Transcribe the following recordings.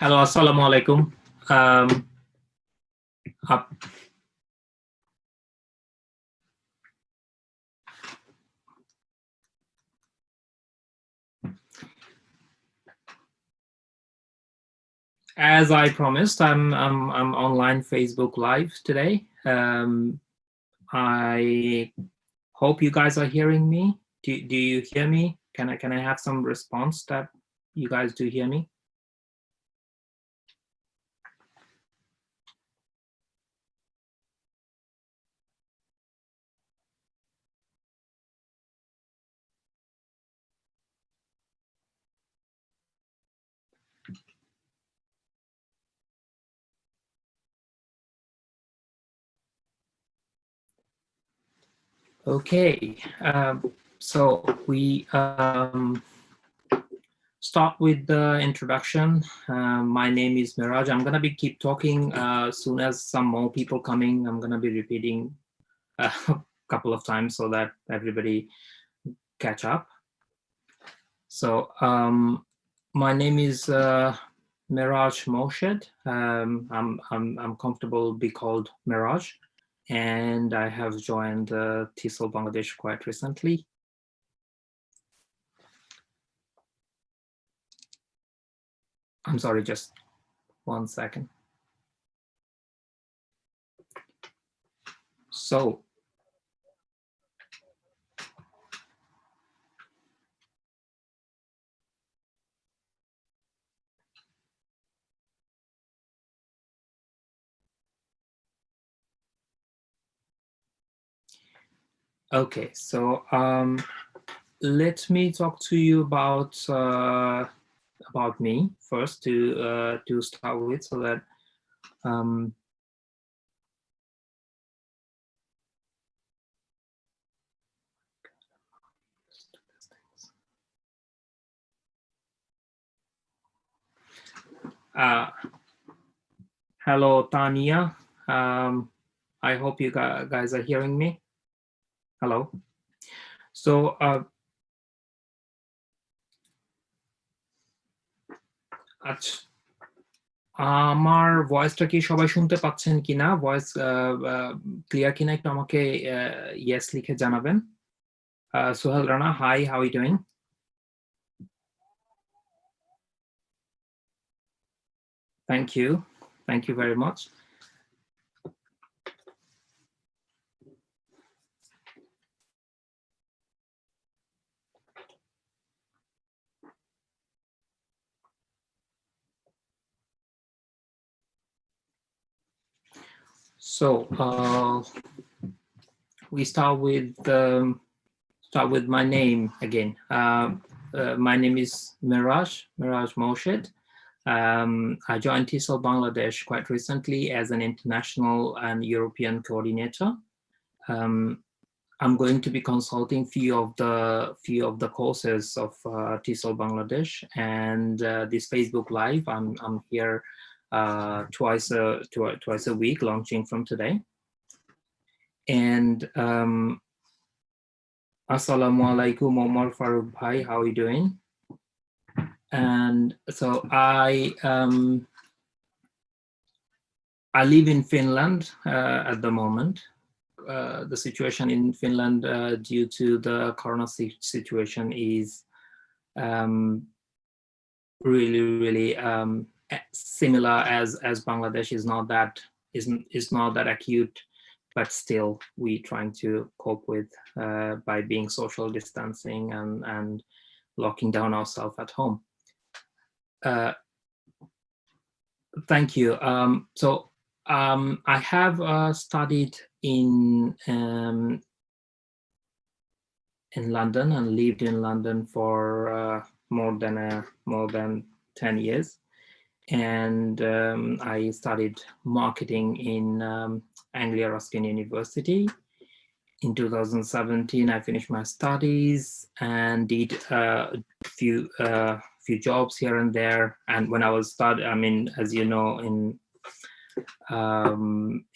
Hello, assalamu alaikum. Up. As I promised, I'm online Facebook Live today. I hope you guys are hearing me. Do you hear me? Can I have some response that you guys do hear me? Okay, so we start with the introduction. My name is Meraz. I'm gonna keep talking. As soon as some more people coming, I'm gonna be repeating a couple of times so that everybody catch up. So my name is Meraz Morshed. I'm comfortable be called Meraz, and I have joined TESOL Bangladesh quite recently. I'm sorry, just 1 second. So okay, so let me talk to you about me first to start with, so that hello, Tanya. I hope you guys are hearing me. Hello. So আমার ভয়েসটা কি সবাই শুনতে পাচ্ছেন কিনা, voice clear কিনা, একটু আমাকে ইয়েস লিখে জানাবেন। Suhel Rana, hi, how are you doing? Thank you very much. So we start with my name again. My name is Meraz Morshed. I joined TESOL Bangladesh quite recently as an international and European coordinator. I'm going to be consulting few of the courses of TESOL Bangladesh, and this Facebook Live. I'm here twice a week, launching from today. And Assalamu alaikum, Omar Farooq Bhai, how are you doing? And so I live in Finland at the moment. The situation in Finland due to the corona situation is really similar as Bangladesh. Is not that acute, but still we trying to cope with by being social distancing and locking down ourselves at home. Thank you. So I have studied in London and lived in London for more than 10 years, and I studied marketing in Anglia Ruskin University. In 2017, I finished my studies and did a few jobs here and there. And when I was studying, I mean, as you know, in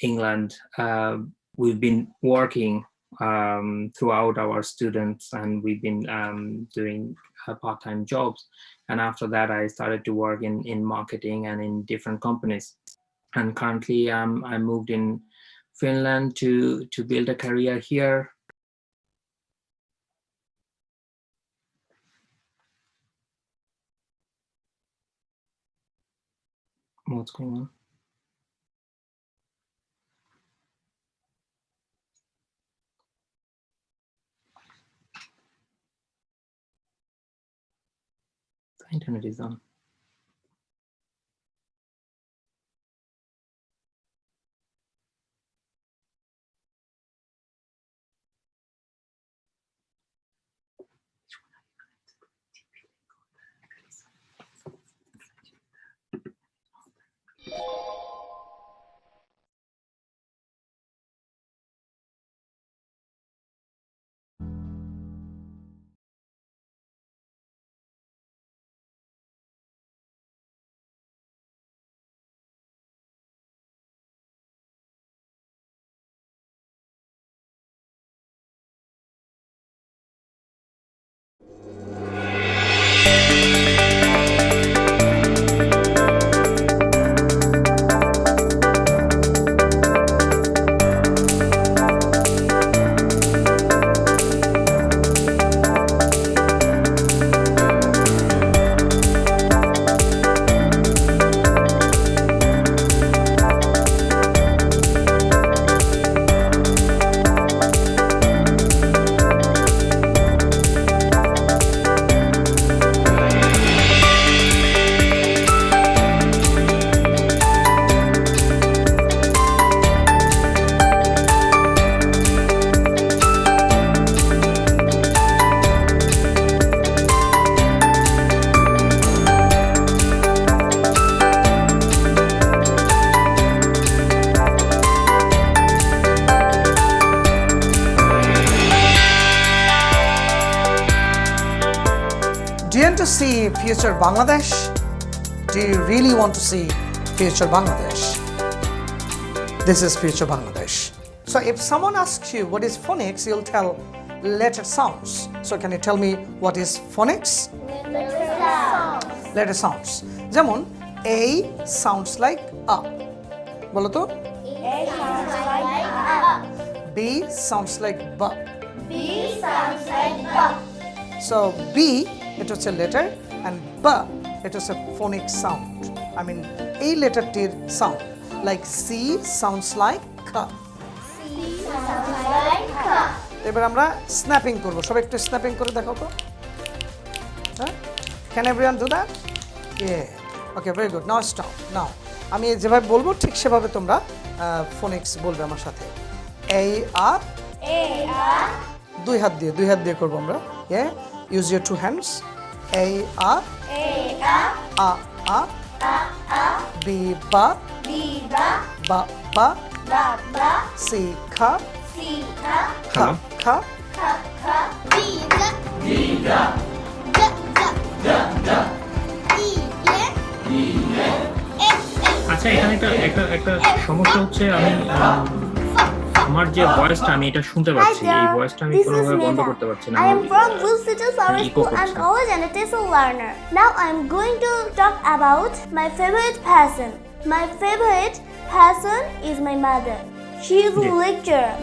England, we've been working throughout our students, and we've been doing part-time jobs. And after that, I started to work in marketing and in different companies. And currently, I moved in Finland to build a career here. What's going on? The internet is on. Do you want to see future Bangladesh? Do you really want to see future Bangladesh? This is future Bangladesh. So if someone asks you what is phonics, you'll tell letter sounds. So can you tell me what is phonics? Letter sounds. Letter sounds. যেমন A sounds like a. বলো তো? A sounds like a. B sounds like b. B sounds like b. So B, it was a letter, and B, it was a phonic sound. I mean, A letter tir sound. Like C sounds like K. C sounds like k. এবার আমরা snapping করব। সবাই একটু snapping করে দেখো তো। হ্যাঁ? Can everyone do that? Yeah. Okay, very good. Now stop. Now, আমি যেভাবে বলবো ঠিক সেভাবে তোমরা ফোনিক্স বলবে আমার সাথে। A R দুই হাত দিয়ে করব আমরা। Yeah. Use your two hands. A R A B ba C kha kha kha আচ্ছা, এখানে একটা সমস্যা হচ্ছে, আমি আমার যে ভয়েসটা আমি এটা শুনতে পাচ্ছি, এই ভয়েসটা আমি কোনোভাবে বন্ধ করতে পারছি না। I am from Blue School and college and a TESOL learner. Now I am going to talk about my favorite person. My favorite person is my mother. She is a lecturer.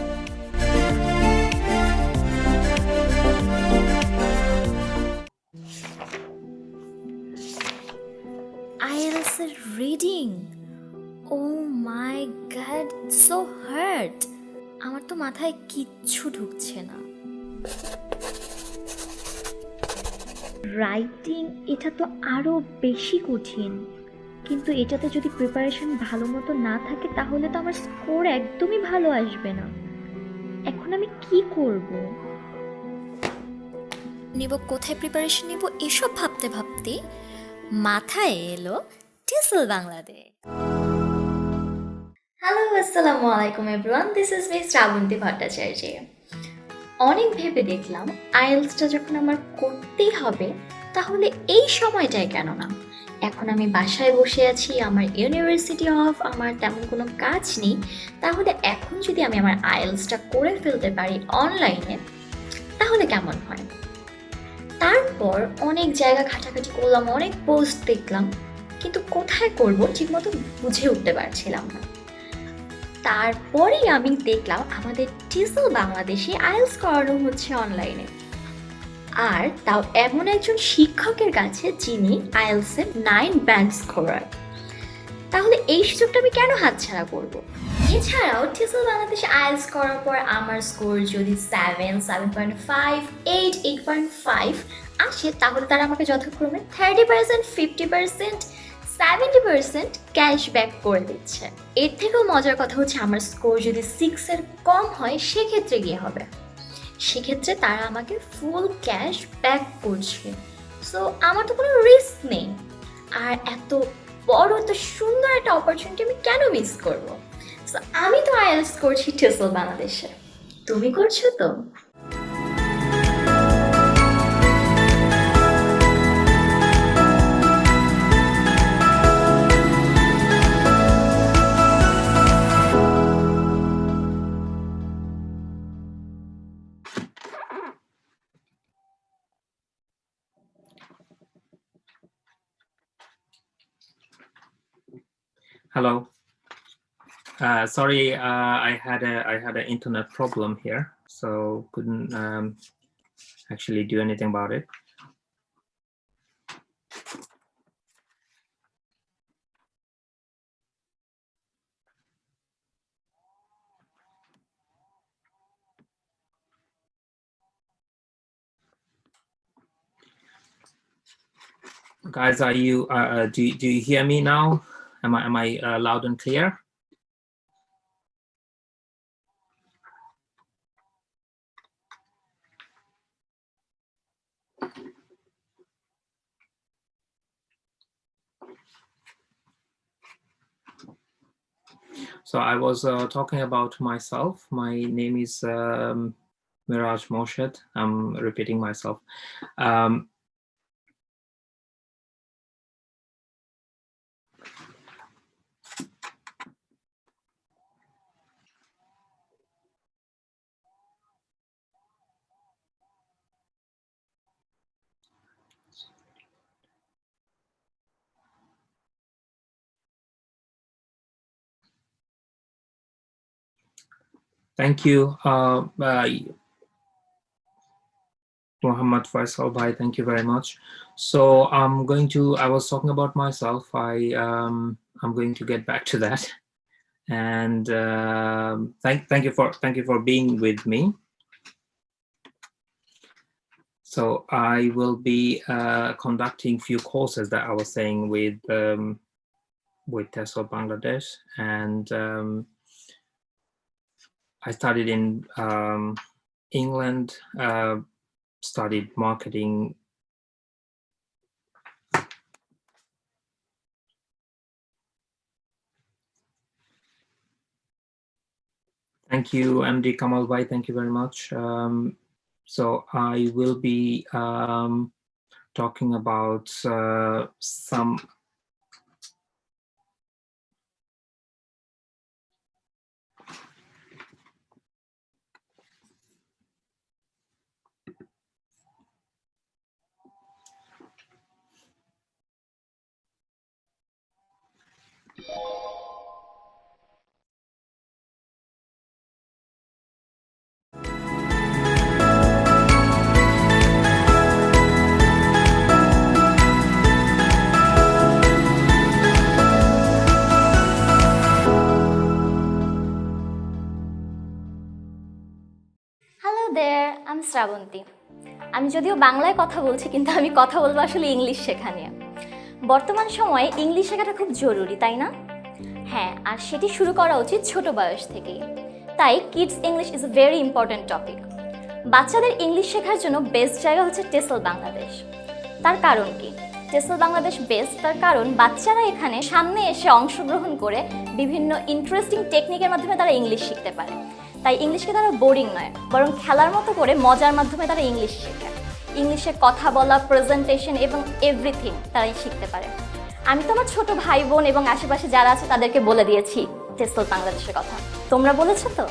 IELTS reading. Oh my god, so hurt. আমার তো মাথায় কিচ্ছু ঢুকছে না। Writing, এটা তো আরো বেশি কঠিন, কিন্তু এটাতে যদি প্রিপারেশন ভালো মতো না থাকে তাহলে তো আমার স্কোর একদমই ভালো আসবে না। এখন আমি কি করব? কোথায় প্রিপারেশন নেব এসব ভাবতে ভাবতে মাথায় এলো টিসল বাংলাদেশ। হ্যালো, আসসালামু আলাইকুম everyone, this is me Shrabanti Bhattacharya. অনেক ভেবে দেখলাম আইএলটিএসটা যখন আমার করতেই হবে তাহলে এই সময়টাই কেন না। এখন আমি বাসায় বসে আছি, আমার ইউনিভার্সিটি অফ, আমার তেমন কোনো কাজ নেই, তাহলে এখন যদি আমি আমার আইএলটিএসটা করে ফেলতে পারি অনলাইনে তাহলে কেমন হয়। তারপর অনেক জায়গা ঘাটাঘাটি করলাম, অনেক পোস্ট দেখলাম, কিন্তু কোথায় করব ঠিকমতো বুঝে উঠতে পারছিলাম না। তারপরেই আমি দেখলাম আমাদের টিসল বাংলাদেশে আইএলটিএস করানো হচ্ছে অনলাইনে, আর তাও এমন একজন শিক্ষকের কাছে যিনি আইএলটিএস 9 ব্যান্ড স্কোরার। তাহলে এই সুযোগটা আমি কেন হাতছাড়া করব? এছাড়াও টিসল বাংলাদেশে আইএলটিএস করার পর আমার স্কোর যদি 7, 7.5, 8, 8.5 আসে, তাহলে তারা আমাকে যথাক্রমে 30%, 50%, 70% ক্যাশব্যাক করে দিচ্ছে। এর থেকেও মজার কথা হচ্ছে আমার স্কোর যদি 6-এর কম হয়, সেক্ষেত্রে গিয়ে হবে, সেক্ষেত্রে তারা আমাকে ফুল ক্যাশ ব্যাক করছে। সো আমার তো কোনো রিস্ক নেই, আর এত বড় এত সুন্দর একটা অপরচুনিটি আমি কেন মিস করব? সো আমি তো আইএলটিএস করছি টিসল বাংলাদেশে, তুমি করছো তো? Hello. Sorry, I had an internet problem here, so couldn't actually do anything about it. Guys, are you do you hear me now? Am I loud and clear? So I was talking about myself. My name is Meraz Morshed. I'm repeating myself. Thank you, Muhammad Faisal Bhai. Thank you very much. So I was talking about myself. I'm going to get back to that. And thank you for being with me. So I will be conducting few courses that I was saying with TESOL Bangladesh, and I studied in England, studied marketing. Thank you, MD Kamal Bhai. Thank you very much. So I will be talking about some hello there, আমি শ্রাবন্তী। আমি যদিও বাংলায় কথা বলছি, কিন্তু আমি কথা বলবো আসলে ইংলিশ শেখা নিয়ে। বর্তমান সময়ে ইংলিশ শেখাটা খুব জরুরি, তাই না? হ্যাঁ, আর সেটি শুরু করা উচিত ছোট বয়স থেকেই। তাই kids English is a very important topic. বাচ্চাদের ইংলিশ শেখার জন্য বেস্ট জায়গা হচ্ছে টেসল বাংলাদেশ। তার কারণ কি? টেসল বাংলাদেশ বেস্ট তার কারণ বাচ্চারা এখানে সামনে এসে অংশগ্রহণ করে বিভিন্ন ইন্টারেস্টিং টেকনিকের মাধ্যমে তারা ইংলিশ শিখতে পারে। তাই ইংলিশকে তারা বোরিং নয়, বরং খেলার মতো করে মজার মাধ্যমে তারা ইংলিশ শেখে। ইংলিশে কথা বলা, প্রেজেন্টেশন এবং এভরিথিং তারাই শিখতে পারে। আমি তো আমার ছোট ভাই বোন এবং আশেপাশে যারা আছে তাদেরকে বলে দিয়েছি টেসল বাংলাদেশের কথা। তোমরা বলেছো তো?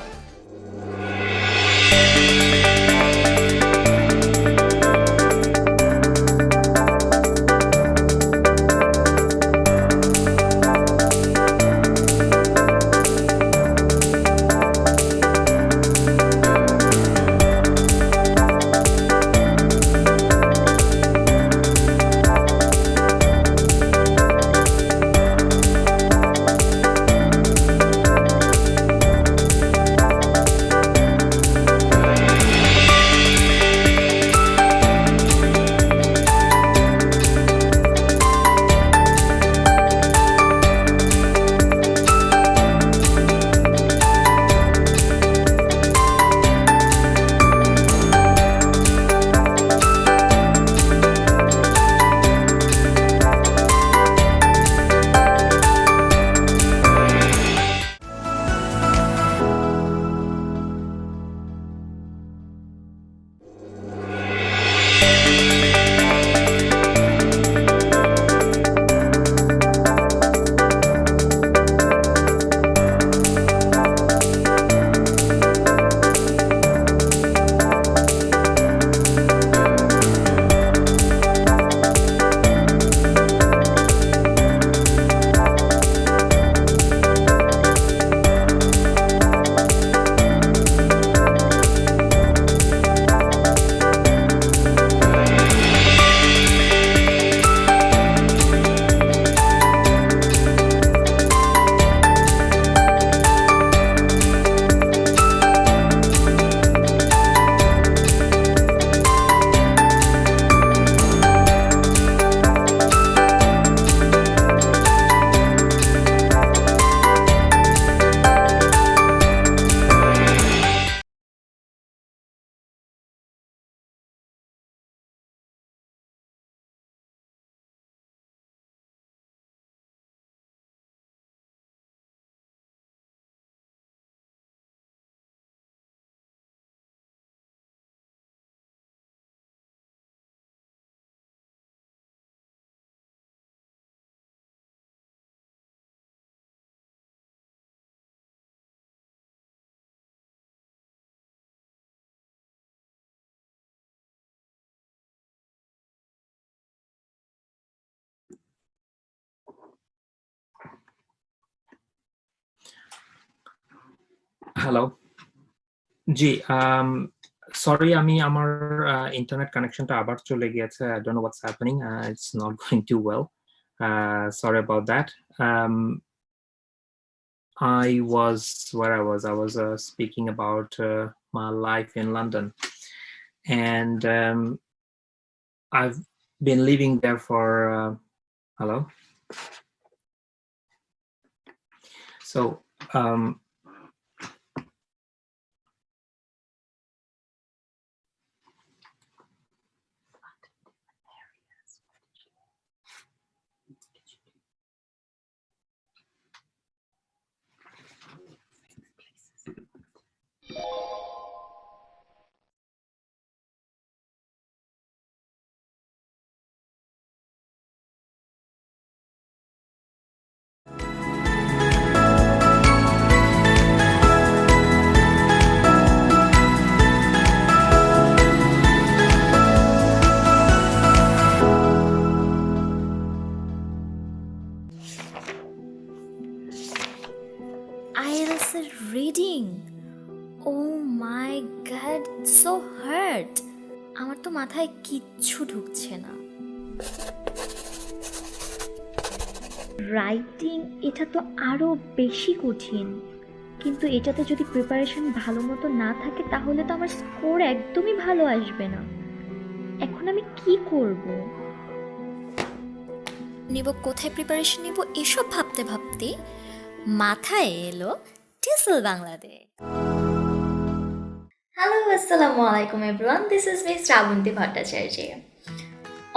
হ্যালো জি সরি আমি আমার ইন্টারনেট কানেকশনটা আবার চলে গিয়েছে I don't know what's happening it's not going to well sorry about that I was where I was speaking about my life in London, and I've been living there for hello so IELTS reading, oh my god, so hurt. আমার তো মাথায় কিচ্ছু ঢুকছে না। Writing, এটা তো আরো বেশি কঠিন, কিন্তু এটাতে যদি প্রিপারেশন ভালো মতো না থাকে তাহলে তো আমার স্কোর একদমই ভালো আসবে না। এখন আমি কি করব? কোথায় প্রিপারেশন নিব এসব ভাবতে ভাবতে মাথায় এলো টিসল বাংলাদেশ। হ্যালো, আসসালামু আলাইকুম everyone, this is me Shrabanti Bhattacharya.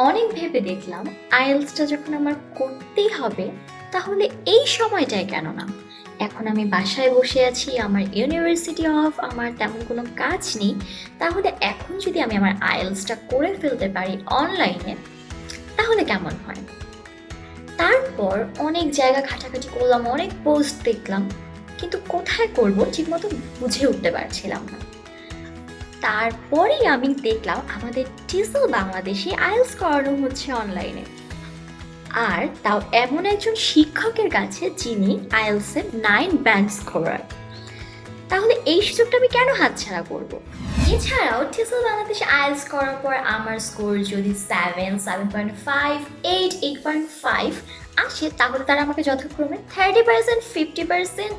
অনেক ভেবে দেখলাম আইএলসটা যখন আমার করতেই হবে তাহলে এই সময়টাই কেন না। এখন আমি বাসায় বসে আছি, আমার ইউনিভার্সিটি অফ, আমার তেমন কোনো কাজ নেই, তাহলে এখন যদি আমি আমার আইএলসটা করে ফেলতে পারি অনলাইনে তাহলে কেমন হয়। তারপর অনেক জায়গা ঘাটাঘাটি করলাম, অনেক পোস্ট দেখলাম, কিন্তু কোথায় করব ঠিকমতো বুঝে উঠতে পারছিলাম না। তারপরেই আমি দেখলাম আমাদের টিসল বাংলাদেশে আইএলস করানো হচ্ছে অনলাইনে, আর তাও এমন একজন শিক্ষকের কাছে যিনি আইএলসে 9 ব্যান্ড স্কোরার। তাহলে এই সুযোগটা আমি কেন হাতছাড়া করব? এছাড়াও টিসল বাংলাদেশে আইএলস করার পর আমার স্কোর যদি 7, 7.5, 8, 8.5 আসে তাহলে তারা আমাকে যথাক্রমে 30%, 50%,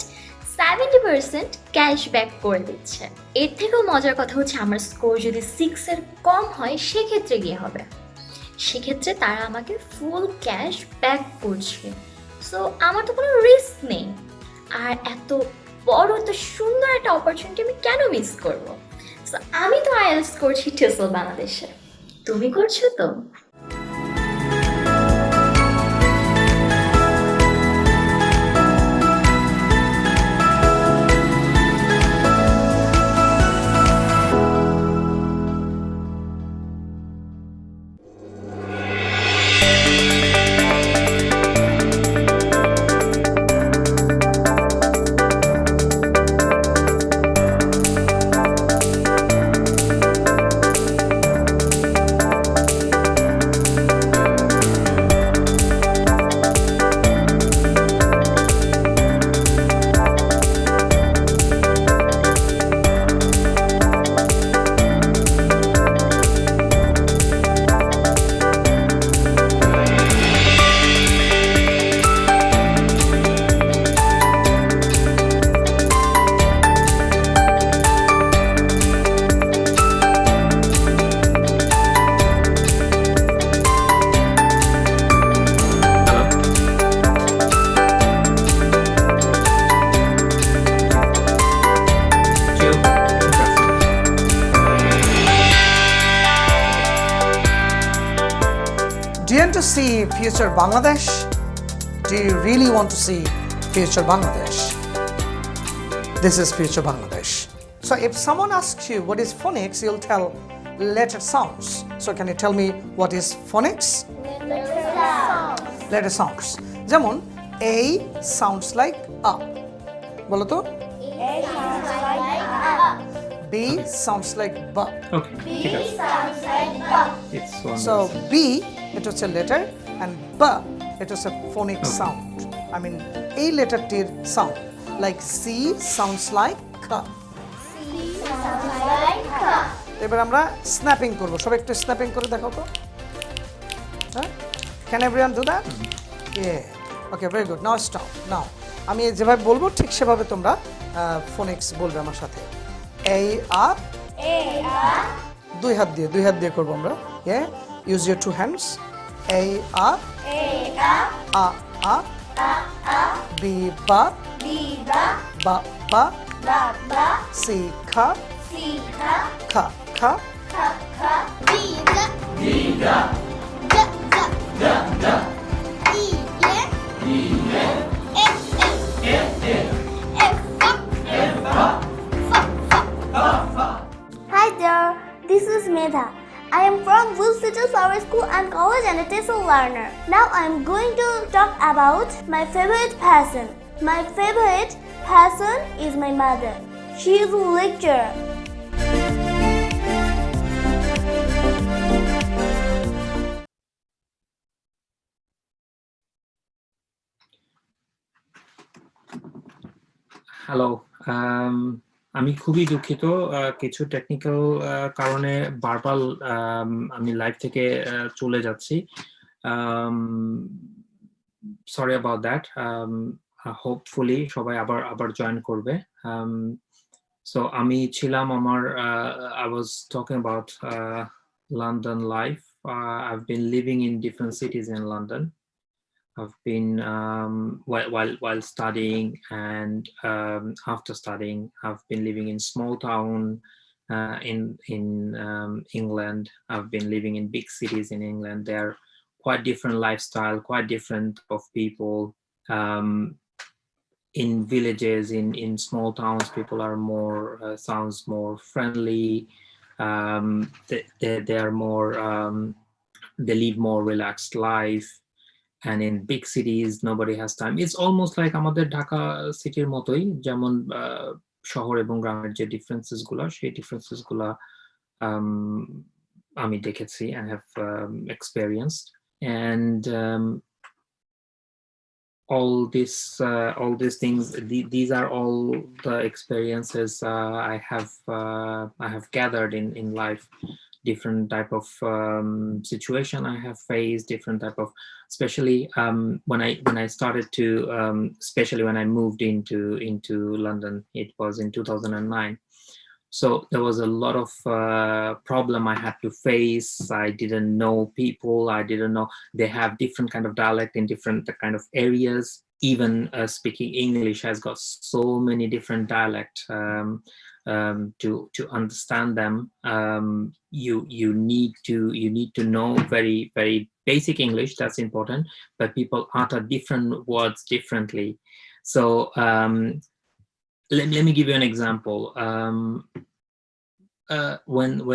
70% ক্যাশব্যাক করে দিচ্ছে। এর থেকেও মজার কথা হচ্ছে আমার স্কোর যদি 6-এর কম হয় সেক্ষেত্রে গিয়ে হবে, সেক্ষেত্রে তারা আমাকে ফুল ক্যাশ ব্যাক করছে। সো আমার তো কোনো রিস্ক নেই, আর এত বড় এত সুন্দর একটা অপরচুনিটি আমি কেন মিস করব? সো আমি তো আইএলস করছি টিসল বাংলাদেশে, তুমি করছো তো? Do you want to see future Bangladesh? Do you really want to see future Bangladesh? This is future Bangladesh. So if someone asks you what is phonics, you'll tell letter sounds. So can you tell me what is phonics? Letter sounds. যেমন A sounds like a. বলো তো? B sounds like b. okay it's one So B, it was a letter, and B, it was a phonic sound. I mean, A letterটির sound. Like C sounds like খা। এবার আমরা snapping করব, সবাই একটু snapping করে দেখাও তো। হ্যাঁ, can everyone do that? Okay, very good. Now stop. Now আমি যেভাবে বলবো ঠিক সেভাবে তোমরা ফোনিক্স বলবে আমার সাথে। এই আ, দুই হাত দিয়ে করবো আমরা। Use your two hands. এই আ, আ, বি বা, বা, সি খা, খা খা, Hi there, this is Medha. I am from Flower School and College and a TESOL learner. Now I am going to talk about my favorite person. My favorite person is my mother. She is a lecturer. Hello, আমি খুবই দুঃখিত, কিছু technical কারণে বারবার আমি live থেকে চলে যাচ্ছি। Sorry about that. হোপফুলি সবাই আবার জয়েন করবে। সো আমি ছিলাম আমার I was talking about London life. I've been living in different cities in London. I've been while studying and after studying, I've been living in small town in England. I've been living in big cities in England. They're quite different lifestyle, quite different of people. In villages, in small towns, people are more sounds more friendly. They are more they live more relaxed life. And in big cities nobody has time. It's almost like আমাদের ঢাকা সিটির মতোই, যেমন শহর এবং গ্রামের যে differences গুলা, সেই ডিফারেন্সেস গুলা আমি দেখেছি and have experienced. And all these things, these are all the experiences I have gathered in life. Different type of situation I have faced, different type of, especially when I started to especially when I moved into London. It was in 2009. So there was a lot of problem I had to face. I didn't know people. I didn't know they have different kind of dialect in different kind of areas. Even speaking English has got so many different dialect. To understand them, you need to know very very basic English. That's important. But people utter different words differently. So let me give you an example.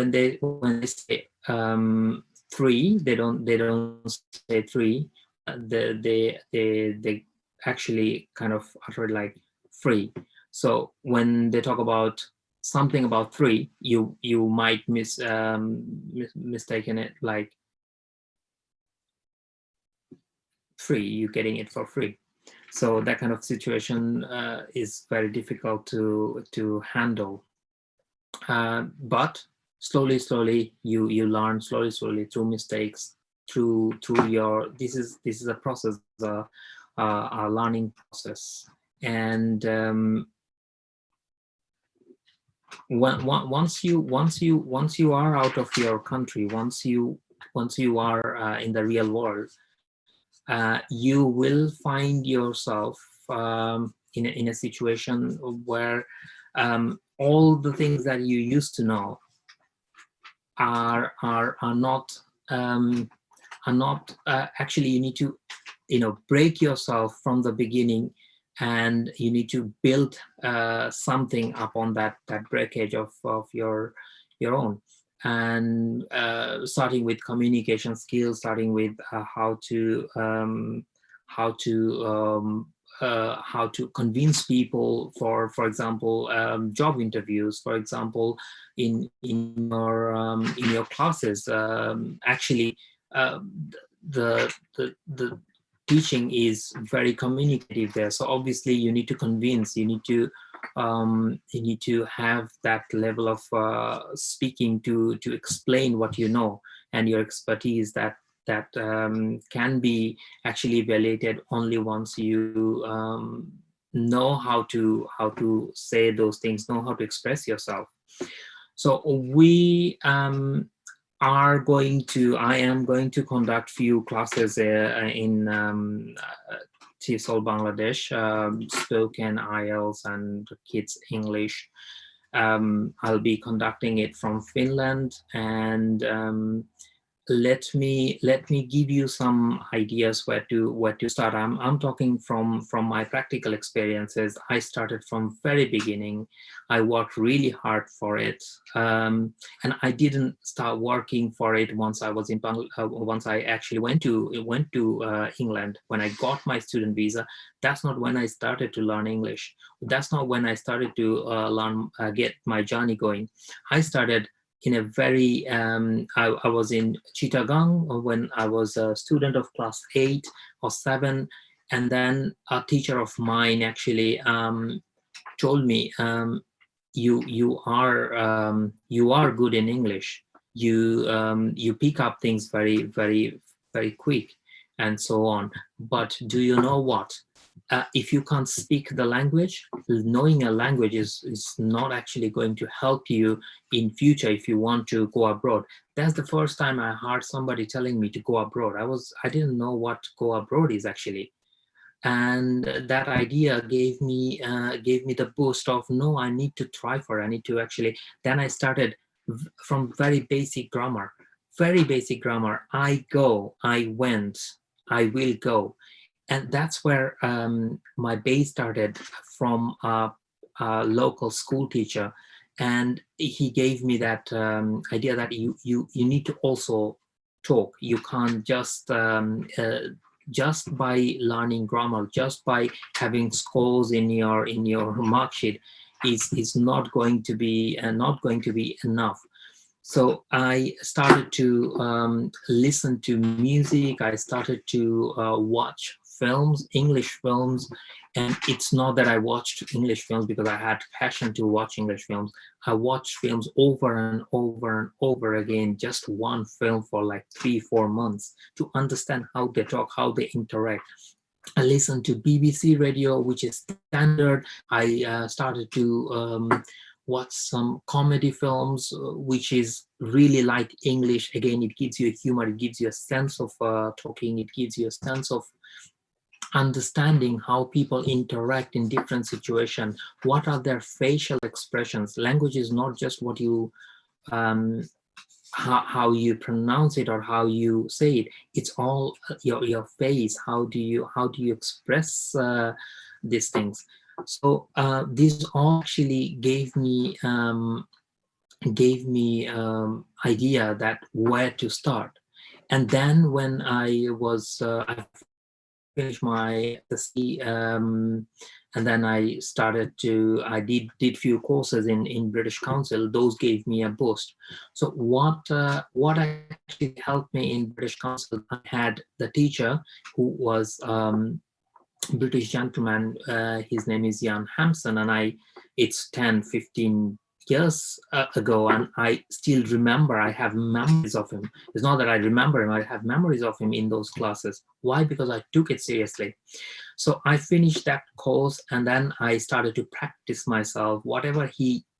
When they say three, they don't say three. They actually kind of utter like free. So when they talk about something about three, you might mistaken it like free, you're getting it for free. So that kind of situation is very difficult to handle. But slowly you learn, slowly through mistakes, through your, this is a process, a learning process. And once you are out of your country, once you are in the real world, you will find yourself in a situation where all the things that you used to know are not actually. You need to break yourself from the beginning, and you need to build something upon that breakage of your own. And starting with communication skills, starting with how to convince people for example job interviews, for example in your classes. Actually the teaching is very communicative there, so obviously you need to convince, you need to you need to have that level of speaking to explain what you know, and your expertise that can be actually evaluated only once you know how to say those things, know how to express yourself. So I am going to conduct few classes in TESOL Bangladesh, spoken IELTS and kids English. I'll be conducting it from Finland, and let me give you some ideas where to start. I'm talking from my practical experiences. I started from very beginning. I worked really hard for it, and I didn't start working for it once I was in once I actually went to England. When I got my student visa, that's not when I started to learn English. That's not when I started to get my journey going. I started in a very, I was in Chittagong when I was a student of class 8 or 7. And then a teacher of mine actually told me, you are good in English. You pick up things very, very, very quick and so on. But do you know what? If you can't speak the language, knowing a language is not actually going to help you in future if you want to go abroad. That's the first time I heard somebody telling me to go abroad. I didn't know what go abroad is actually. And that idea gave me the boost of, no, I need to try for it. I need to actually. Then I started from very basic grammar. I go, I went, I will go. And that's where my base started, from a local school teacher. And he gave me that idea that you need to also talk. You can't just by learning grammar, just by having scores in your mark sheet is not going to be enough. So I started to listen to music. I started to watch films, English films. And it's not that I watched English films because I had passion to watch English films. I watched films over and over and over again, just one film for like 3-4 months, to understand how they talk, how they interact. I listened to BBC radio, which is standard. I started to watch some comedy films, which is really like English. Again, it gives you a humor, it gives you a sense of talking, it gives you a sense of understanding how people interact in different situations. What are their facial expressions? Language is not just what you how you pronounce it or how you say it. It's all your face. How do you express these things? So this all actually gave me idea that where to start. And then when I was I finished my SSC, and then I did few courses in British Council. Those gave me a boost. So what actually helped me in British Council, I had the teacher who was British gentleman. His name is Jan Hampson, and it's 10-15 years ago, and I still remember. I have memories of him. It's not that I remember him, I have memories of him in those classes. Why? Because I took it seriously. So I finished that course, and then I started to practice myself. Whatever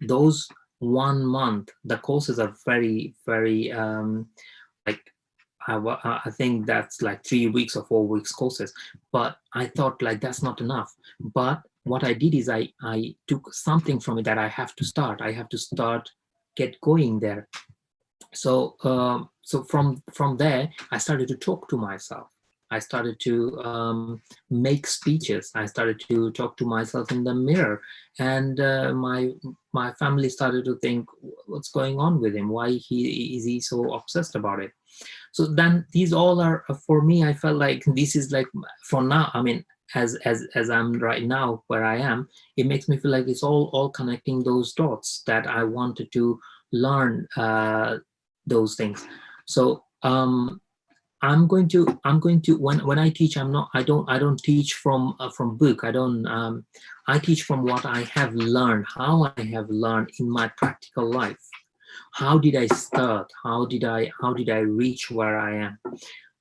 those 1 month, the courses are very, very like I think that's like 3 weeks or 4 weeks courses. But I thought like that's not enough. But what I did is I took something from it that I have to start. I have to start, get going there. So so from there, I started to talk to myself. I started to make speeches. I started to talk to myself in the mirror, and my family started to think, what's going on with him? Why is he so obsessed about it? So then these all are, for me, I felt like this is like, for now, I mean, as I'm right now where I am, it makes me feel like it's all connecting those dots that I wanted to learn those things. So I'm going to when I teach, I don't teach from book. I teach from what I have learned, how I have learned in my practical life. How did I start? How did I reach where I am?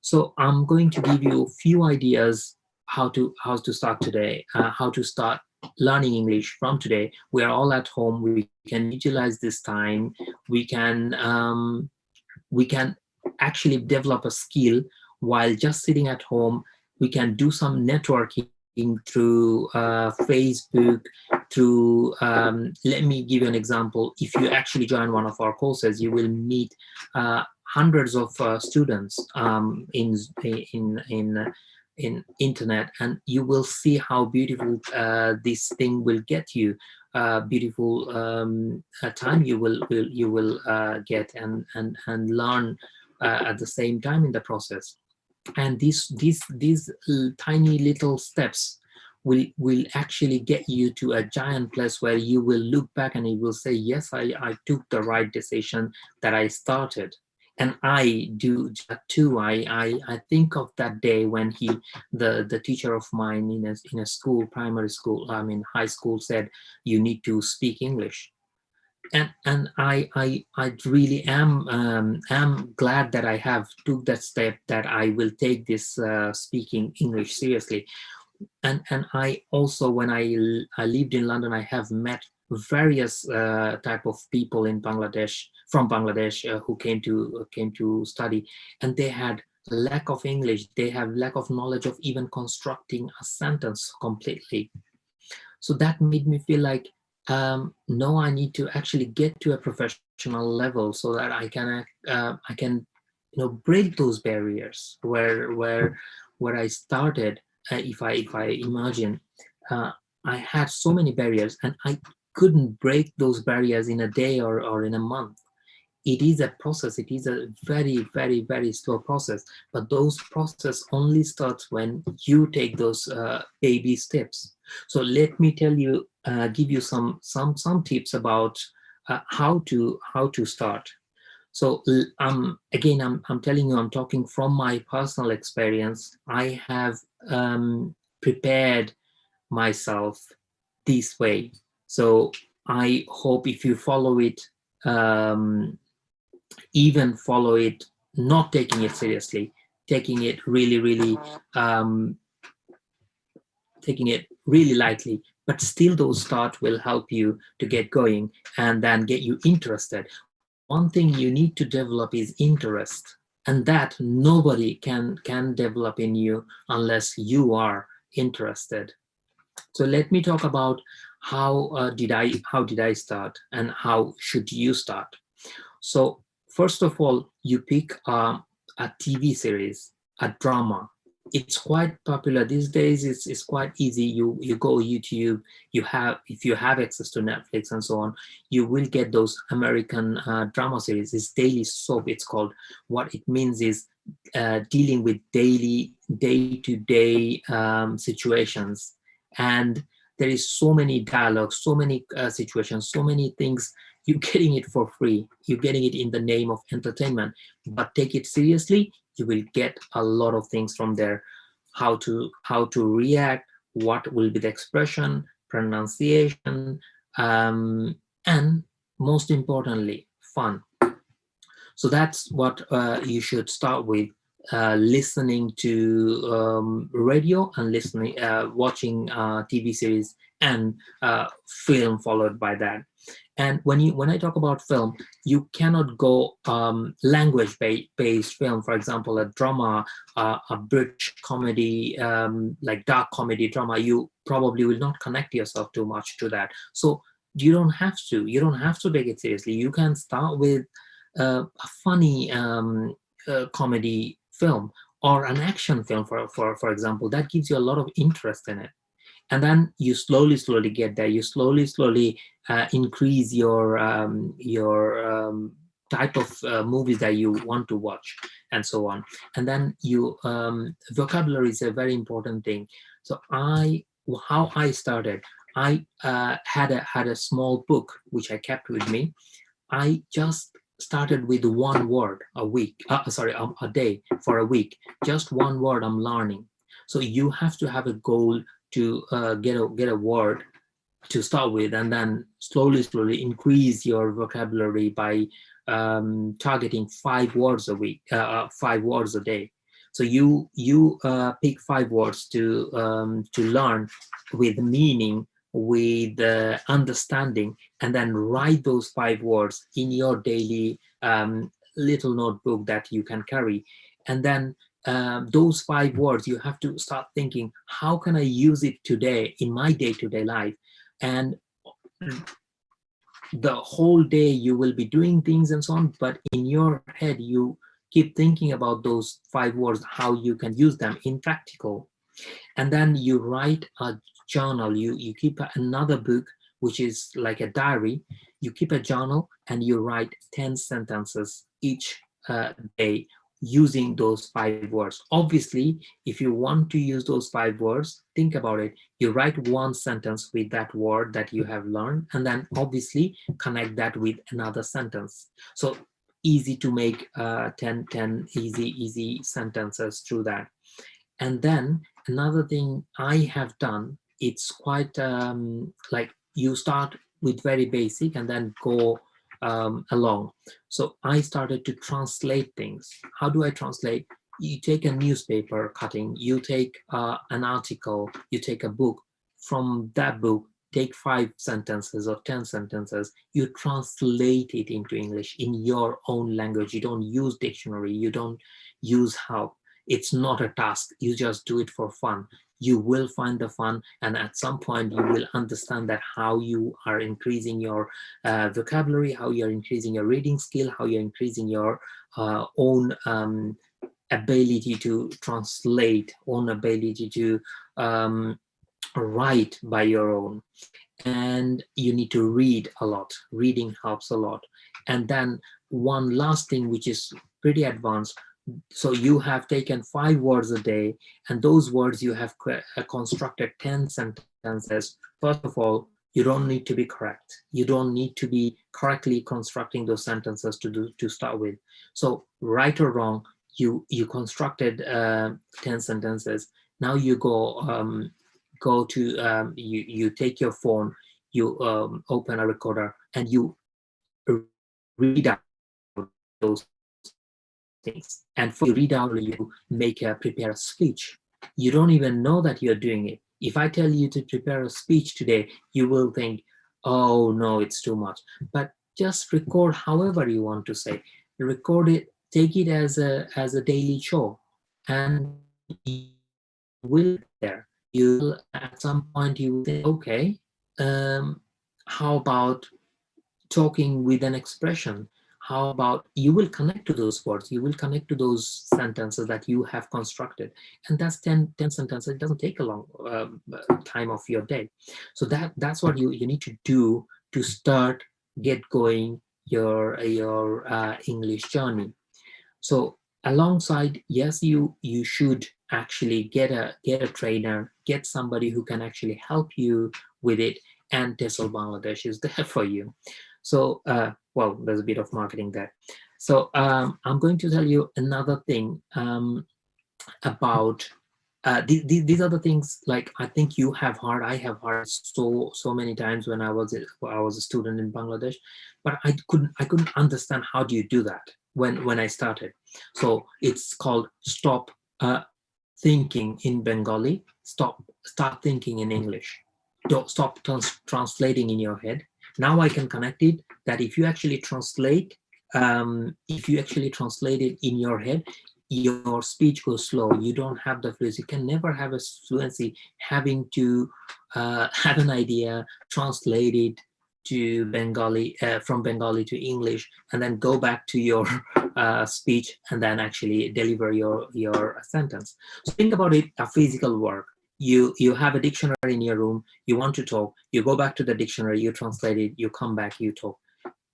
So I'm going to give you a few ideas how to start today, how to start learning English from today. We are all at home. We can utilize this time. We can actually develop a skill while just sitting at home. We can do some networking through Facebook, through let me give you an example. If you actually join one of our courses, you will meet hundreds of students in internet, and you will see how beautiful this thing will get you. Beautiful time you will get and learn at the same time in the process. And these tiny little steps will actually get you to a giant place where you will look back and you will say, yes, I took the right decision, that I started. And I do that too. I think of that day when the teacher of mine in a school, primary school, I mean high school, said you need to speak English. And I really am glad that I have took that step, that I will take this speaking English seriously. And I also, when I lived in London, I have met various type of people in Bangladesh, from Bangladesh, who came to study, and they had lack of English. They have lack of knowledge of even constructing a sentence completely. So that made me feel like, no, I need to actually get to a professional level so that I can break those barriers where I started. If I imagine, I had so many barriers, and I couldn't break those barriers in a day or in a month. It is a process. It is a very, very, very slow process, but those process only starts when you take those baby steps. So let me tell you, give you some tips about how to start. So again, I'm telling you, I'm talking from my personal experience. I have prepared myself this way. So I hope if you follow it, even follow it, not taking it seriously, taking it really, um, taking it really lightly, but still those start will help you to get going and then get you interested. One thing you need to develop is interest, and that nobody can develop in you unless you are interested. So let me talk about how did I start and how should you start. So first of all, you pick a TV series, a drama. It's quite popular these days. It's quite easy. You go YouTube. If you have access to Netflix and so on, you will get those American drama series. It's daily soap. It's called. What it means is dealing with daily, day-to-day situations, and there is so many dialogues, so many situations, so many things. You're getting it for free. You're getting it in the name of entertainment, but take it seriously. You will get a lot of things from there. How to react, what will be the expression, pronunciation, and most importantly, fun. So that's what you should start with. Listening to radio and watching TV series and film followed by that. And when I talk about film, you cannot go language based film. For example, a drama, a British comedy, like dark comedy drama, you probably will not connect yourself too much to that. So you don't have to. You don't have to take it seriously. You can start with a funny comedy film or an action film, for example. That gives you a lot of interest in it, and then you slowly get there. You slowly increase your type of movies that you want to watch, and so on. And then vocabulary is a very important thing. So how I started, I had a small book which I kept with me. I just started with one word a week, a day for a week, just one word I'm learning. So you have to have a goal to get a word to start with, and then slowly increase your vocabulary by targeting 5 words a week, 5 words a day. So you pick 5 words to learn with meaning, with understanding, and then write those 5 words in your daily little notebook that you can carry. And then those 5 words, you have to start thinking, how can I use it today in my day-to-day life? And the whole day you will be doing things and so on, but in your head you keep thinking about those 5 words, how you can use them in practical. And then you write a journal, you keep another book which is like a diary. You keep a journal and you write 10 sentences each day using those 5 words. Obviously, if you want to use those 5 words, think about it. You write one sentence with that word that you have learned, and then obviously connect that with another sentence. So easy to make 10 easy sentences through that. And then another thing I have done, it's quite like you start with very basic and then go along. So I started to translate things. How do I translate? You take a newspaper cutting, you take an article, you take a book. From that book, take 5 sentences or 10 sentences, you translate it into English in your own language. You don't use dictionary, you don't use help. It's not a task, you just do it for fun. You will find the fun, and at some point you will understand that how you are increasing your vocabulary, how you're increasing your reading skill, how you're increasing your own ability to translate, own ability to write by your own. And you need to read a lot. Reading helps a lot. And then one last thing, which is pretty advanced. So you have taken 5 words a day, and those words you have constructed 10 sentences. First of all, you don't need to be correct. You don't need to be correctly constructing those sentences to start with. So right or wrong, you constructed 10 sentences. Now you go to you take your phone, you open a recorder, and you read out those things. And for you read out, you prepare a speech. You don't even know that you're doing it. If I tell you to prepare a speech today, you will think, oh no, it's too much. But just record however you want to say. Record it, take it as a daily show, and you will there. You at some point you will think, okay, how about talking with an expression? How about you will connect to those words, you will connect to those sentences that you have constructed, and that's 10 sentences. It doesn't take a long time of your day. So that's what you need to do to start get going your English journey. So alongside, yes, you should actually get a trainer, get somebody who can actually help you with it, and TESOL Bangladesh is there for you. So well, there's a bit of marketing there. So I'm going to tell you another thing about these are the things, like I think you have heard, I have heard so many times when I was a student in Bangladesh, but I couldn't understand how do you do that when I started. So it's called stop thinking in Bengali, start thinking in English. Don't stop translating in your head. Now I can connect it that if you actually translate it in your head, your speech goes slow. You don't have the fluency. You can never have a fluency having to have an idea, translate it to Bengali, from Bengali to English, and then go back to your speech and then actually deliver your sentence. So think about it, a physical work. You have a dictionary in your room, you want to talk, you go back to the dictionary, you translate it, you come back, you talk.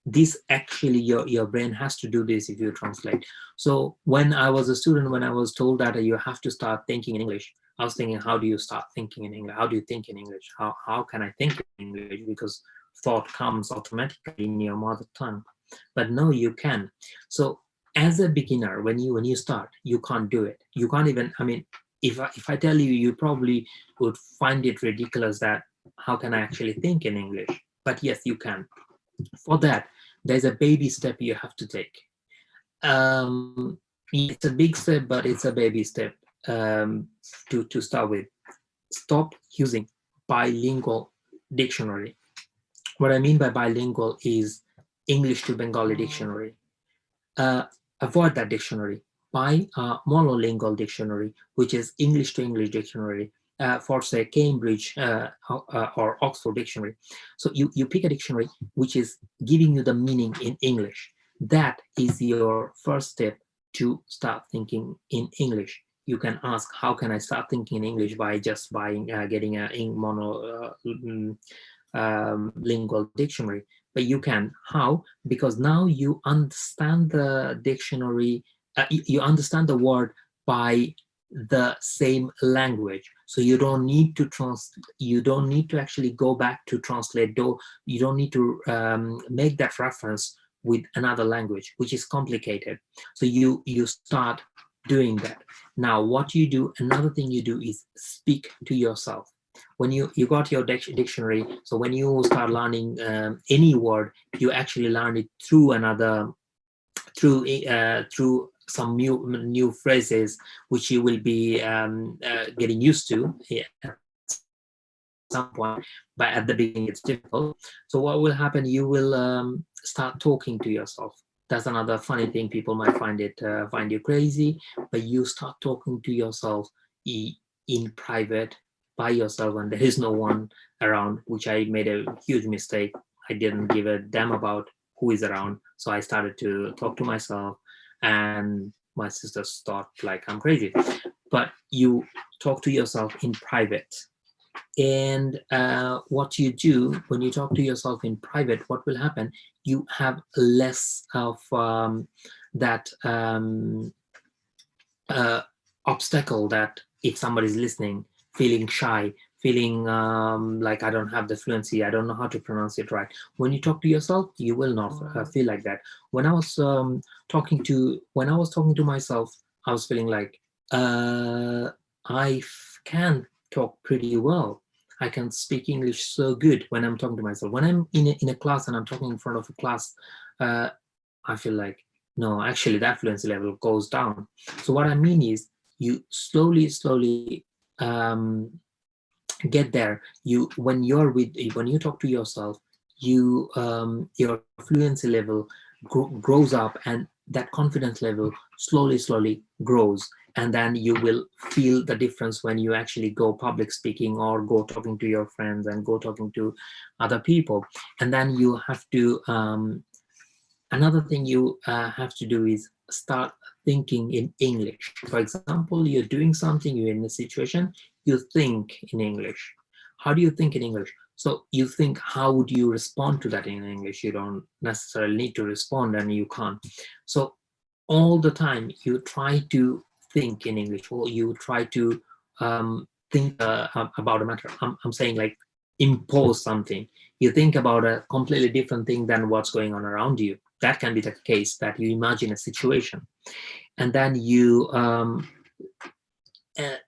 This actually, your brain has to do this if you translate. So when I was a student, when I was told that you have to start thinking in English, I was thinking, how do you start thinking in English? How do you think in English? How can I think in English? Because thought comes automatically in your mother tongue. but no, you can. So as a beginner, when you start, you can't do it. You can't even, I mean, if I tell you, you probably would find it ridiculous that how can I actually think in English? But yes, you can. For that, there's a baby step you have to take. It's a big step, but it's a baby step to start with. Stop using bilingual dictionary. What I mean by bilingual is English to Bengali dictionary. Avoid that dictionary. Buy a monolingual dictionary, which is English to English dictionary, for say Cambridge or Oxford dictionary. So you pick a dictionary which is giving you the meaning in English. That is your first step to start thinking in English. You can ask, how can I start thinking in English? By just getting a lingual dictionary. But you can. How? Because now you understand the dictionary, you understand the word by the same language. So you don't need to actually go back to translate. You don't need to make that reference with another language, which is complicated. So you start doing that. Now what you do, another thing you do is speak to yourself. When you got your dictionary, so when you start learning any word, you actually learn it through some new phrases, which you will be getting used to at some point, but at the beginning it's difficult. So what will happen, you will start talking to yourself. That's another funny thing. People might find you crazy, but you start talking to yourself in private, by yourself, when there is no one around, which I made a huge mistake. I didn't give a damn about who is around. So I started to talk to myself, and my sisters thought like I'm crazy. But you talk to yourself in private. And what you do when you talk to yourself in private, what will happen? You have less of that obstacle that if somebody's listening, feeling shy, feeling like I don't have the fluency, I don't know how to pronounce it right. When you talk to yourself, you will not feel like that. When I was talking to myself, I was feeling like I can talk pretty well. I can speak English so good when I'm talking to myself. When I'm in a class and I'm talking in front of a class, I feel like, no, actually that fluency level goes down. So what I mean is, you slowly get there. When you talk to yourself, your fluency level grows up, and that confidence level slowly grows. And then you will feel the difference when you actually go public speaking, or go talking to your friends, and go talking to other people. And then you have to another thing you have to do is start thinking in English. For example, you're doing something, you're in a situation, you think in English. How do you think in English? So you think, how would you respond to that in English? You don't necessarily need to respond, and you can't. So all the time you try to think in English, or you try to think about a matter. I'm saying, like, impose something. You think about a completely different thing than what's going on around you. That can be the case, that you imagine a situation, and then you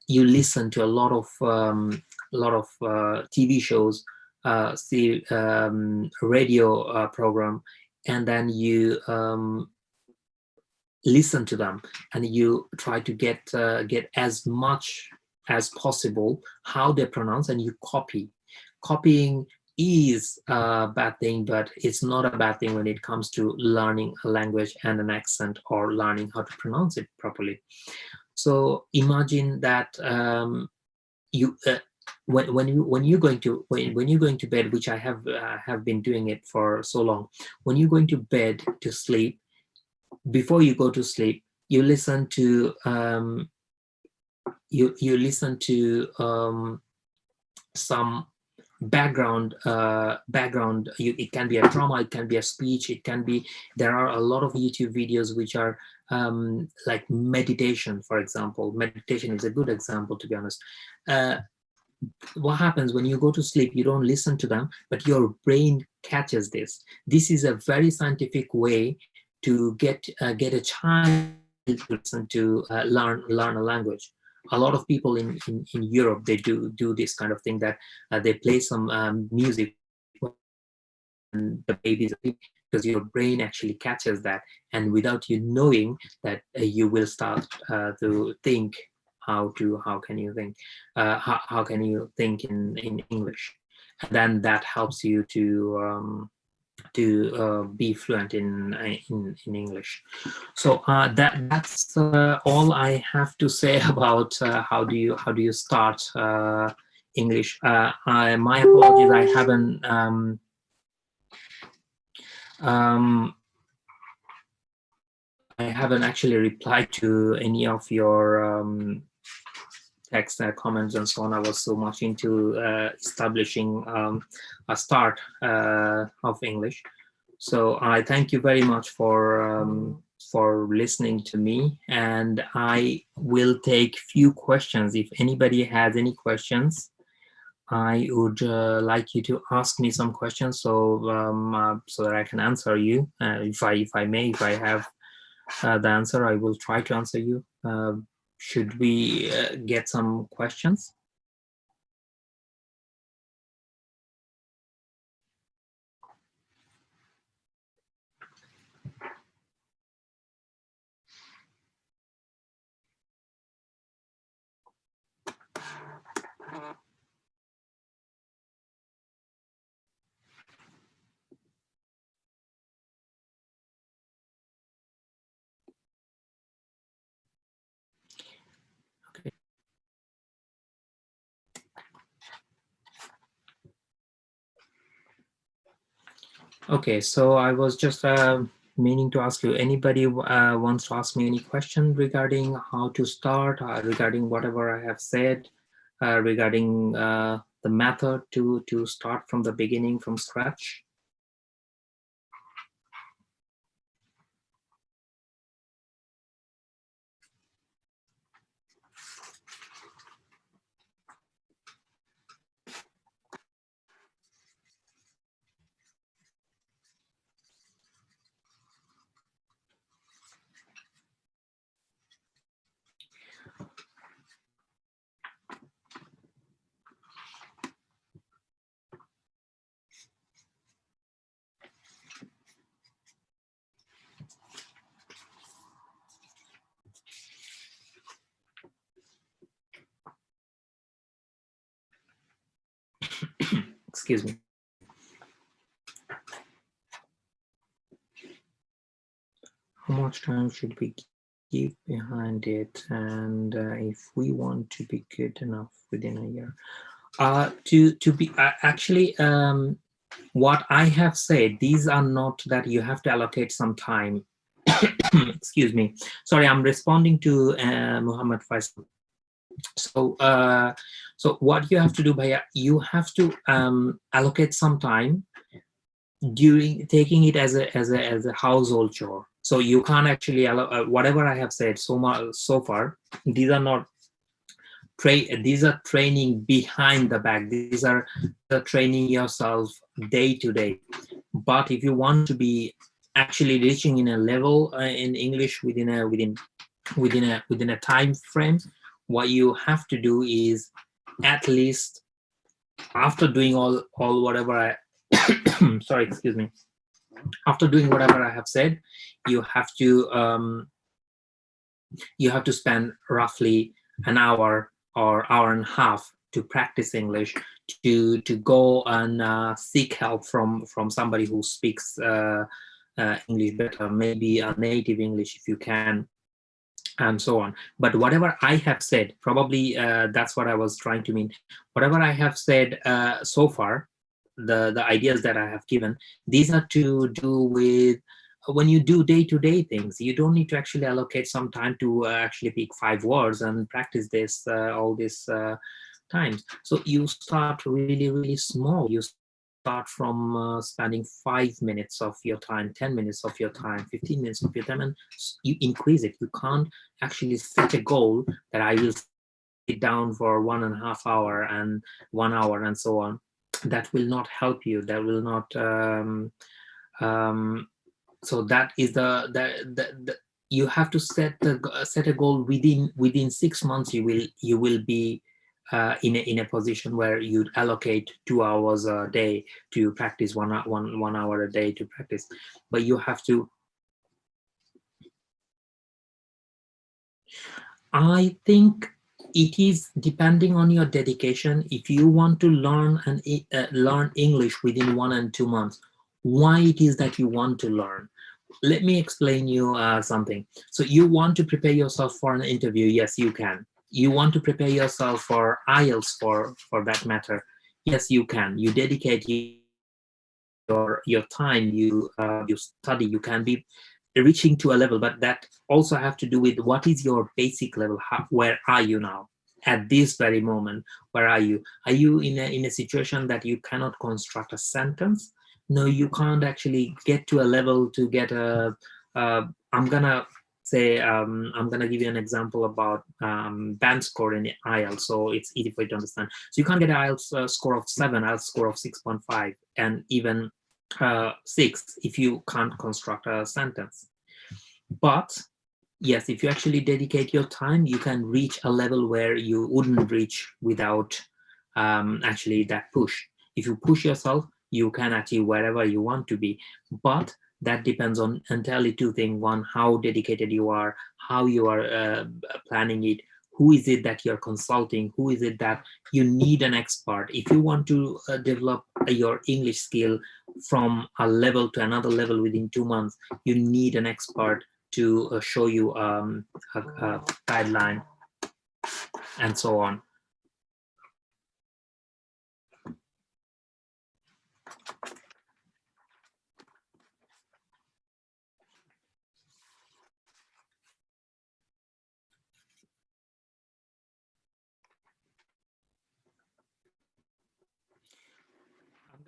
listen to a lot of TV shows, see radio program, and then you listen to them, and you try to get as much as possible how they pronounce, and you copy. Copying is a bad thing, but it's not a bad thing when it comes to learning a language and an accent, or learning how to pronounce it properly. So imagine that when you're going to bed, which I have been doing it for so long. When you're going to bed to sleep, before you go to sleep, you listen to some background. It can be a drama, it can be a speech, it can be, there are a lot of YouTube videos which are like meditation. For example, meditation is a good example, to be honest. what happens when you go to sleep, you don't listen to them, but your brain catches this. This is a very scientific way to get a child to listen to learn a language. A lot of people in Europe, they do this kind of thing, that they play some music when the baby's asleep, because your brain actually catches that, and without you knowing that, you will start to think how can you think, how can you think in English, and then that helps you to be fluent in English. So that's all I have to say about how do you start English. My apologies, I haven't um, I haven't actually replied to any of your text comments and so on. I was so much into establishing a start of English. So I thank you very much for listening to me, and I will take few questions. If anybody has any questions, I would like you to ask me some questions, so that I can answer you. If I may, if I have the answer, I will try to answer you. Should we get some questions? Okay. Okay, so I was just meaning to ask you, anybody wants to ask me any question regarding how to start, regarding whatever I have said, regarding the method to start from the beginning, from scratch? Excuse me. How much time should we give behind it, and if we want to be good enough within a year? To be actually, what I have said, these are not that you have to allocate some time. Excuse me. Sorry, I'm responding to Muhammad Faisal. So what you have to do, Bhaiya, you have to allocate some time during taking it as a household chore. So you can't actually whatever I have said so far, these are not these are training behind the back. These are the training yourself day to day. But if you want to be actually reaching in a level in English within a time frame, what you have to do is, at least after doing all whatever I sorry, excuse me, after doing whatever I have said, you have to spend roughly an hour or hour and a half to practice English, to go and seek help from somebody who speaks English better, maybe a native English if you can, and so on. But whatever I have said, probably that's what I was trying to mean. Whatever I have said so far, the ideas that I have given, these are to do with when you do day-to-day things. You don't need to actually allocate some time to actually pick 5 words and practice this all this times. So you start really, really small. You start from spending 5 minutes of your time, 10 minutes of your time, 15 minutes of your time, and you increase it. You can't actually set a goal that I will it down for 1.5 hour and 1 hour and so on. That will not help you. That will not. So that is the you have to set a goal within 6 months. You will be in a position where you allocate 2 hours a day to practice, one hour a day to practice. But you have to. I think it is depending on your dedication. If you want to learn learn English within 1 and 2 months, why it is that you want to learn? Let me explain you something. So you want to prepare yourself for an interview? Yes, you can. You want to prepare yourself for IELTS, for that matter? Yes, you can. You dedicate your time. You study. You can be reaching to a level, but that also have to do with what is your basic level. Where are you now at this very moment? Where are you? Are you in a situation that you cannot construct a sentence? No, you can't actually get to a level to get a I'm gonna give you an example about band score in IELTS, so it's easy for you to understand. So you can't get an IELTS score of 7, IELTS score of 6.5, and even 6 if you can't construct a sentence. But yes, if you actually dedicate your time, you can reach a level where you wouldn't reach without actually that push. If you push yourself, you can achieve wherever you want to be. But that depends on entirely two things. One, how dedicated you are, how you are planning it, who is it that you're consulting, who is it that you need an expert. If you want to develop your English skill from a level to another level within 2 months, you need an expert to show you a guideline and so on.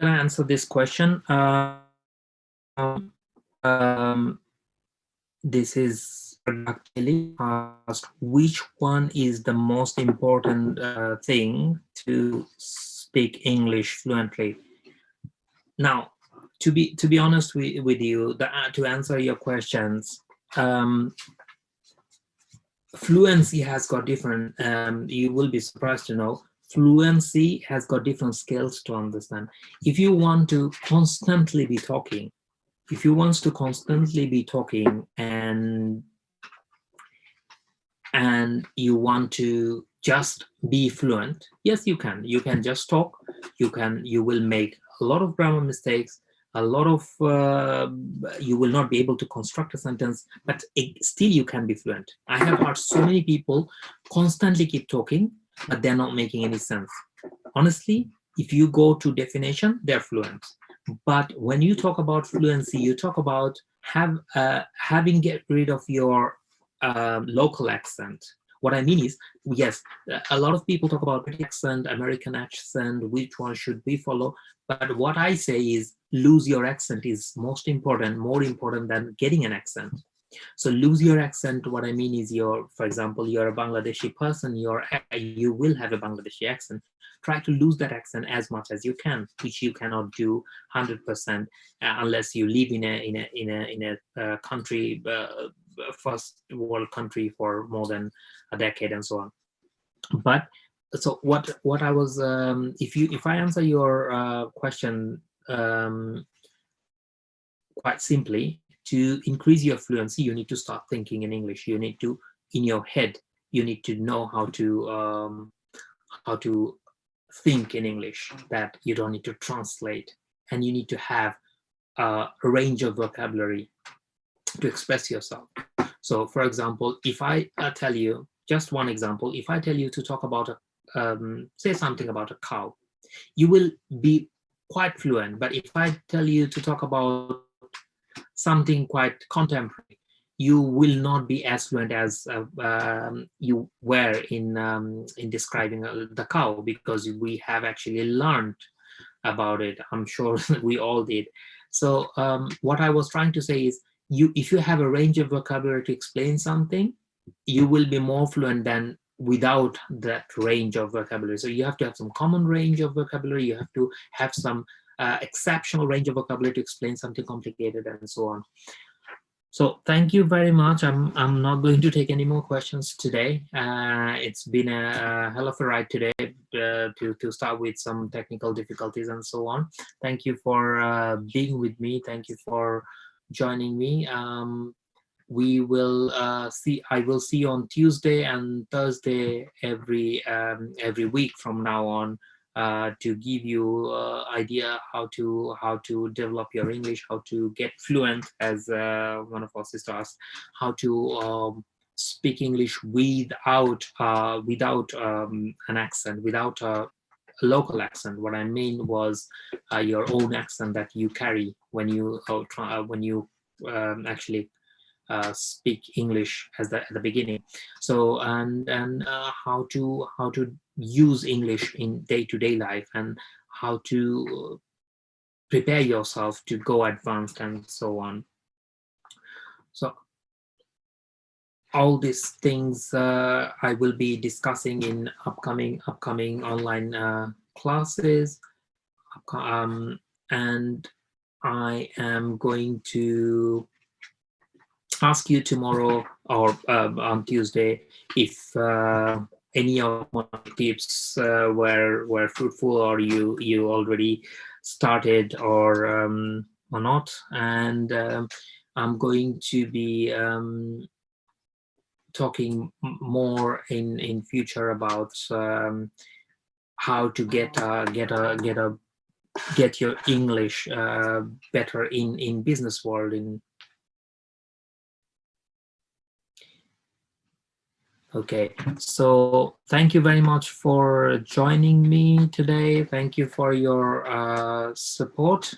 I'm going to answer this question. This is actually asked, which one is the most important thing to speak English fluently? Now, to be honest with you, to answer your questions, fluency has got different, you will be surprised to know, fluency has got different skills to understand. If you want to constantly be talking, and you want to just be fluent, yes, you can just talk. You will make a lot of grammar mistakes, a lot of you will not be able to construct a sentence, but still you can be fluent. I have heard so many people constantly keep talking, but they're not making any sense. Honestly, if you go to definition, they're fluent. But when you talk about fluency, you talk about having get rid of your local accent. What I mean is, yes, a lot of people talk about British accent, American accent, which one should we follow? But what I say is, lose your accent is most important, more important than getting an accent. So lose your accent. What I mean is, for example, you're a Bangladeshi person, you will have a Bangladeshi accent. Try to lose that accent as much as you can, which you cannot do 100% unless you live in a country, first world country for more than a decade and so on. But so what I was, if I answer your question quite simply, to increase your fluency, you need to start thinking in English. You need to, in your head, you need to know how to think in English, that you don't need to translate, and you need to have a range of vocabulary to express yourself. So, for example, if I tell you, just one example, if I tell you to talk about say something about a cow, you will be quite fluent. But if I tell you to talk about something quite contemporary, you will not be as fluent as you were in describing the cow, because we have actually learned about it. I'm sure we all did. So what I was trying to say is, if you have a range of vocabulary to explain something, you will be more fluent than without that range of vocabulary. So you have to have some common range of vocabulary. You have to have some exceptional range of vocabulary to explain something complicated, and so on. So thank you very much. I'm not going to take any more questions today. It's been a hell of a ride today to start with some technical difficulties and so on. Thank you for being with me. Thank you for joining me. We will see. I will see you on Tuesday and Thursday every week from now on, to give you idea how to develop your English, how to get fluent, as one of our sisters asked, how to speak English without an accent, without a local accent. What I mean was your own accent that you carry when you actually speak English at the beginning. So and how to use English in day-to-day life, and how to prepare yourself to go advanced and so on. So all these things I will be discussing in upcoming online classes, and I am going to ask you tomorrow or on Tuesday if any of my tips were fruitful, or you already started or not. And I'm going to be talking more in future about how to get your English better in business world. Okay, so thank you very much for joining me today. Thank you for your support,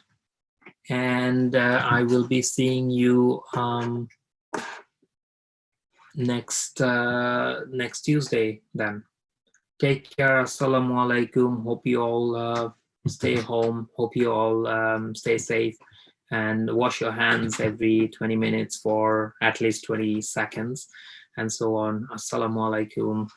and I will be seeing you next Tuesday then. Take care. Assalamu alaikum. Hope you all stay home. Hope you all stay safe, and wash your hands every 20 minutes for at least 20 seconds, and so on. Assalamu alaikum.